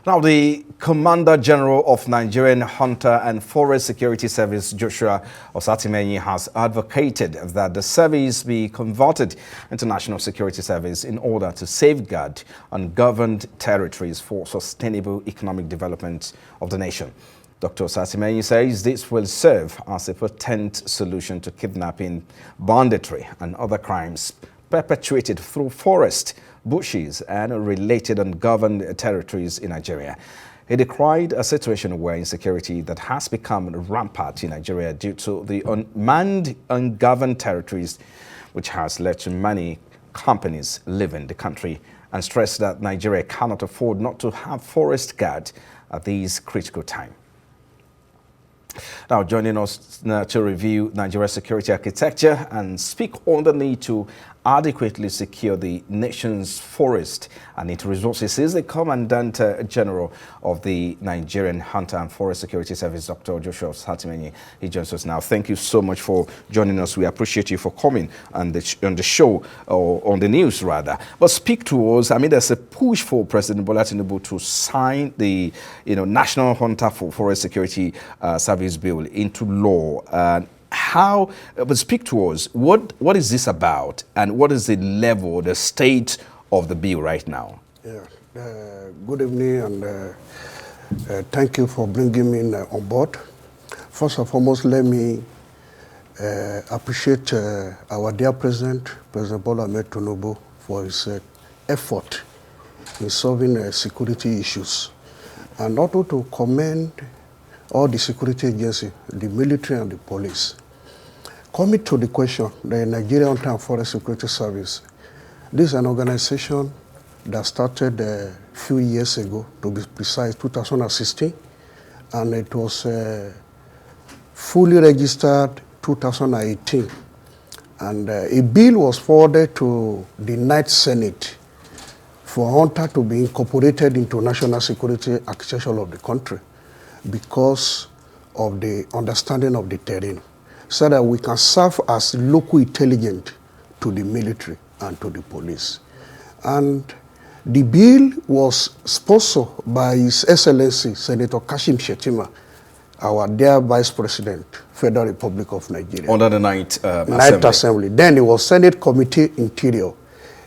Now, the Commander General of Nigerian Hunter and Forest Security Service, Joshua Osatimehin, has advocated that the service be converted into National Security Service in order to safeguard ungoverned territories for sustainable economic development of the nation. Dr. Osatimehin says this will serve as a potent solution to kidnapping, banditry, and other crimes perpetuated through forest, bushes, and related ungoverned territories in Nigeria. He decried a situation where insecurity that has become rampant in Nigeria due to the unmanned, ungoverned territories, which has led to many companies leaving the country, and stressed that Nigeria cannot afford not to have forest guard at these critical times. Now, joining us to review Nigeria's security architecture and speak on the need to adequately secure the nation's forest and its resources is the Commandant General of the Nigerian Hunter and Forest Security Service, Dr. Joshua Osatimehin. He joins us now. Thank you so much for joining us. We appreciate you for coming on the show, or on the news rather. But speak to us. I mean, there's a push for President Bola Tinubu to sign the National Hunter for Forest Security Service Bill into law. But speak to us, what is this about, and what is the level, the state of the bill right now? Yeah. Good evening, and thank you for bringing me on board. First and foremost, let me appreciate our dear President Bola Tinubu, for his effort in solving security issues, and also to commend all the security agencies, the military and the police. Coming to the question, the Nigerian Hunter and Forest Security Service, this is an organization that started a few years ago, to be precise, 2016, and it was fully registered 2018. And a bill was forwarded to the Ninth Senate for Hunter to be incorporated into national security architecture of the country because of the understanding of the terrain, so that we can serve as local intelligence to the military and to the police. And the bill was sponsored by His Excellency Senator Kashim Shettima, our dear Vice President, Federal Republic of Nigeria. Under the Ninth Assembly. Then it was Senate Committee Interior.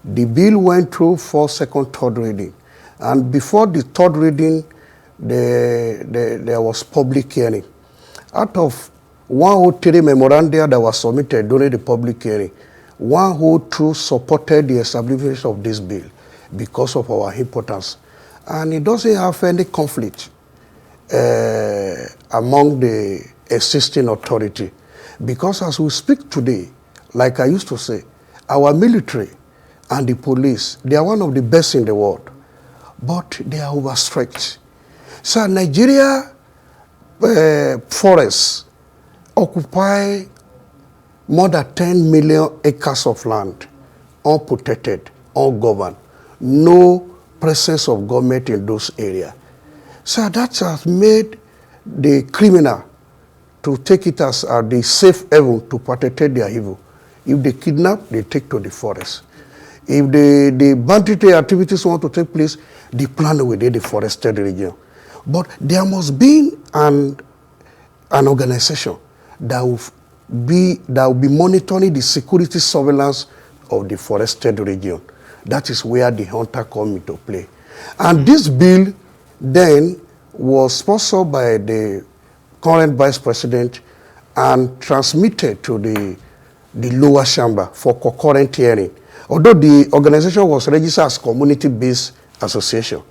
The bill went through for second, third reading. And before the third reading, there was public hearing. Out of 103 memoranda that was submitted during the public hearing, 102 supported the establishment of this bill because of our importance. And it doesn't have any conflict among the existing authority. Because as we speak today, like I used to say, our military and the police, they are one of the best in the world, but they are overstretched. So Nigeria forests occupy more than 10 million acres of land, unprotected, ungoverned, no presence of government in those areas. So that has made the criminal to take it as the safe haven to perpetrate their evil. If they kidnap, they take to the forest. If the banditry activities want to take place, they plan within the forested region. But there must be an organization that will be monitoring the security surveillance of the forested region. That is where the hunter come into play. And this bill then was sponsored by the current Vice President and transmitted to the lower chamber for concurrent hearing. Although the organization was registered as community-based association.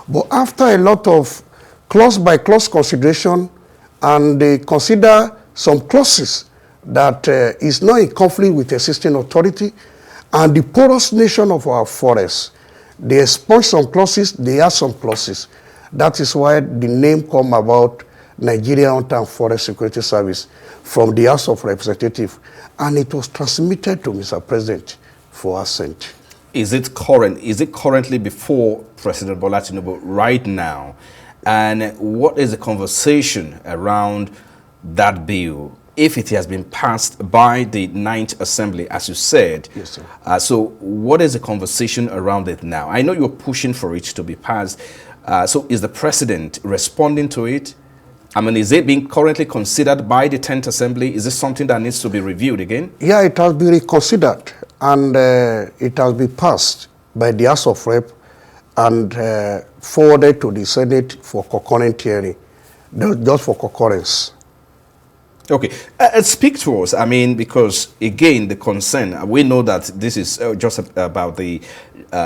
But after a lot of clause-by-clause consideration, and they consider some clauses that is not in conflict with existing authority, and the porous nation of our forests, they expunge some clauses, they add some clauses. That is why the name come about Nigeria Hunter and Forest Security Service from the House of Representatives, and it was transmitted to Mr. President for assent. Is it current? Is it currently before President Bola Tinubu right now? And what is the conversation around that bill if it has been passed by the 9th Assembly, as you said. Yes, sir. So what is the conversation around it now? I know you're pushing for it to be passed. So is the president responding to it? I mean, is it being currently considered by the 10th Assembly? Is this something that needs to be reviewed again? Yeah, it has been reconsidered, and it has been passed by the House of Rep and forwarded to the Senate for concurrent hearing, just for concurrence. Okay, speak to us. I mean, because again, the concern, we know that this is just about the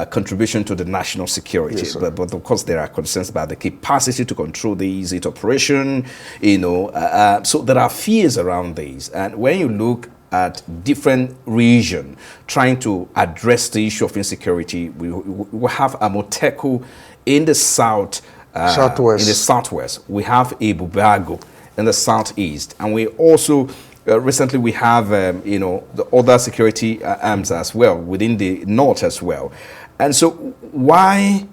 contribution to the national security, Yes, but of course there are concerns about the capacity to control these, its operation, so there are fears around these. And when you look at different regions trying to address the issue of insecurity, we have Amoteku in the southwest. In the southwest, we have Ibubago in the southeast, and we also recently we have the other security arms as well within the north as well. And so why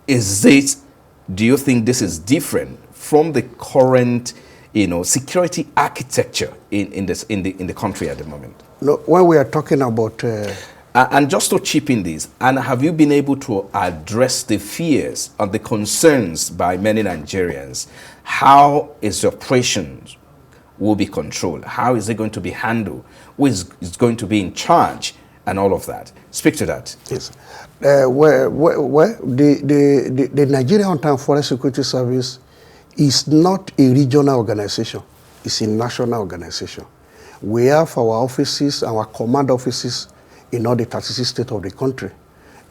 is this, do you think this is different from the current security architecture in the country at the moment? No, when we are talking about and just to chip in this, and have you been able to address the fears and the concerns by many Nigerians? How is the operations will be controlled? How is it going to be handled? Who is going to be in charge and all of that? Speak to that. Yes. The Nigerian Hunter and Forest Security Service is not a regional organization. It's a national organization. We have our offices, our command offices in all the 36 states of the country,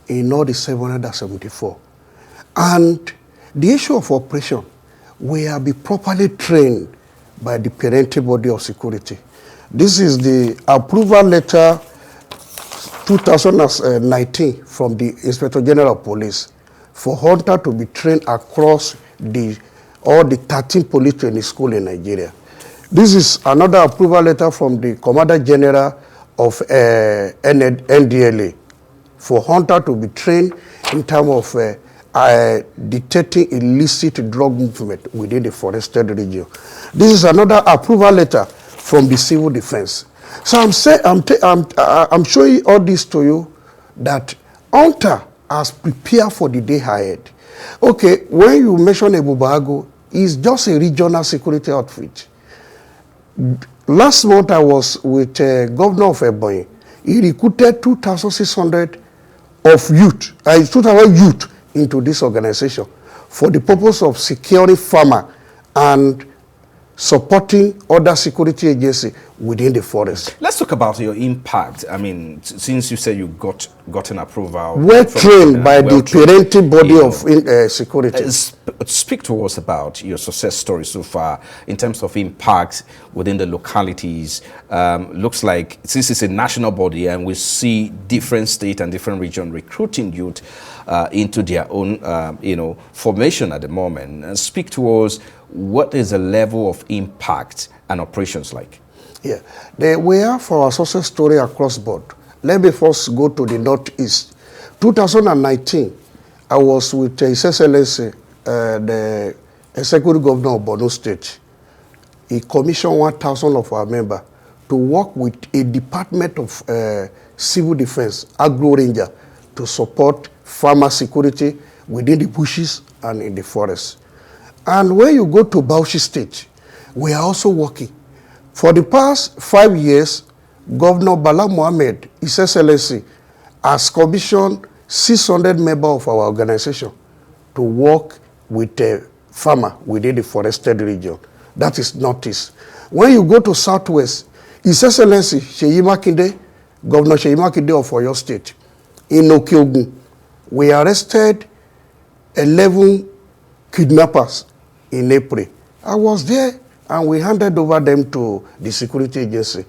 in all the 774. And the issue of operation, we have been properly trained by the parental body of security. This is the approval letter 2019 from the Inspector General of Police for Hunter to be trained across all the 13 police training schools in Nigeria. This is another approval letter from the Commander General of NDLA for Hunter to be trained in terms of detecting illicit drug movement within the forested region. This is another approval letter from the Civil Defense. So I'm showing all this to you that Hunter has prepared for the day ahead. Okay, when you mention Ebubago, it's just a regional security outfit. Last month I was with Governor of Ebonyi. He recruited 2,600 of youth, 2,000 youth into this organization for the purpose of securing farmer and supporting other security agencies within the forest. Let's talk about your impact. I mean, since you said you got an approval. Well trained by the parental body of security. Speak to us about your success story so far in terms of impact within the localities. Looks like since it's a national body and we see different state and different region recruiting youth into their own formation at the moment. And speak to us, what is the level of impact and operations like? Yeah, we have our success story across board. Let me first go to the Northeast. 2019, I was with His Excellency, the Executive Governor of Borno State. He commissioned 1,000 of our members to work with a Department of Civil Defense, Agro Ranger, to support farmer security within the bushes and in the forest. And when you go to Bauchi State, we are also working. For the past 5 years, Governor Bala Mohammed, His Excellency, has commissioned 600 members of our organization to work with a farmer within the forested region. That is Northeast. When you go to Southwest, His Excellency Seyi Makinde, Governor Seyi Makinde of Oyo State, in Okiogun, we arrested 11 kidnappers in April. I was there and we handed over them to the security agency.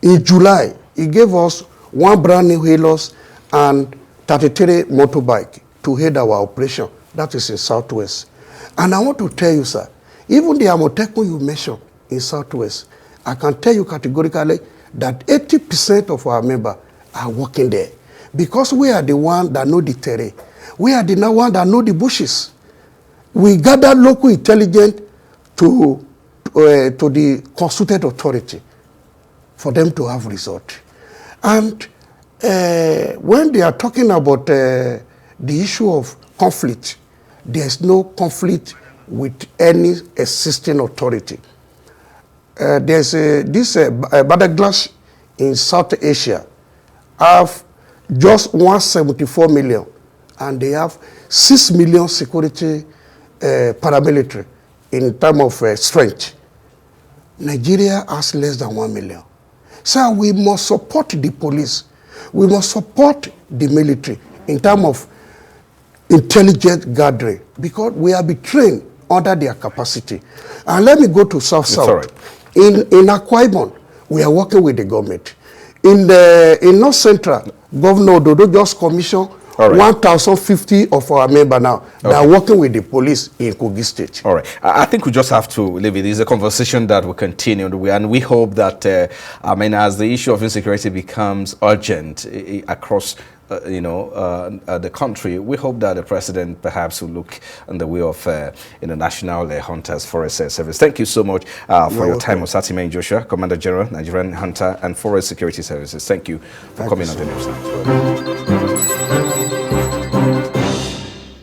In July, he gave us 1 brand new Halos and 33 motorbike to head our operation. That is in Southwest. And I want to tell you, sir, even the Amoteku you mentioned in Southwest, I can tell you categorically that 80% of our members are working there because we are the one that know the terrain. We are the one that know the bushes. We gather local intelligence to to the constituted authority for them to have resort. And when they are talking about the issue of conflict, there's no conflict with any existing authority. There's this Badaklash in South Asia have just 174 million, and they have 6 million security paramilitary in terms of strength. Nigeria has less than 1 million. So we must support the police. We must support the military in terms of intelligence gathering, because we are being trained under their capacity. And let me go to South-South. Right. In Akwa Ibom, we are working with the government. In North Central, Governor Ododo just commissioned 1,050 of our members now. They are working with the police in Kogi State. All right. I think we just have to leave it. It's a conversation that will continue, and we hope that, as the issue of insecurity becomes urgent across the country, we hope that the president perhaps will look in the way of National Hunters Forest Service. Thank you so much for your time, Osatimehin Joshua, Commander General, Nigerian Hunter and Forest Security Services. Thank you for coming on the news.